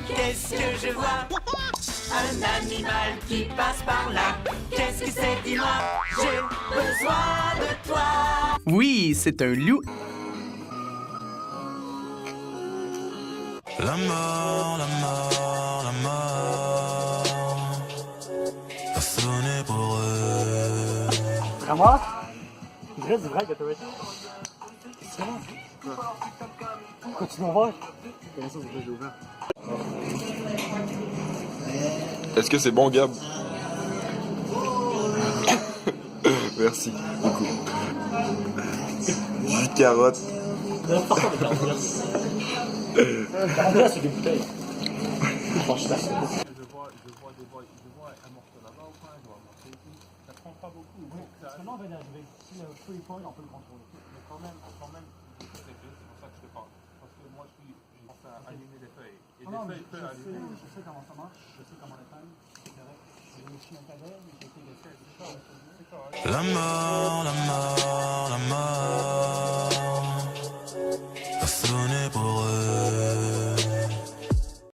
Qu'est-ce que je vois? Un animal qui passe par là. Qu'est-ce que c'est, dis-moi? J'ai besoin de toi. Oui, c'est un loup. La mort, la mort, la mort a sonné pour eux. Vraiment? C'est vrai que t'as été. C'est comment? Pourquoi tu m'en vas? Comment ça, c'est que j'ai ouvert? Est-ce que c'est bon, Gab? Merci beaucoup. Jus de carotte. N'importe quoi de carotte. Carotte, c'est des bouteilles. Franchement, c'est cool. Je vois un morceau là-bas ou quoi, je vois un morceau ici. Ça prend pas beaucoup. Oui, parce que là, on va y arriver. Si le feu est point, on peut le contrôler. Mais quand même, c'est pour ça que je te parle. Parce que moi, je pense à allumer des feuilles. Et des feuilles peuvent allumer. Je sais comment ça marche, je sais comment l'éteindre. C'est correct. Je suis un cadet, mais j'ai été le fait. C'est correct. La mort, la mort, la mort a sonné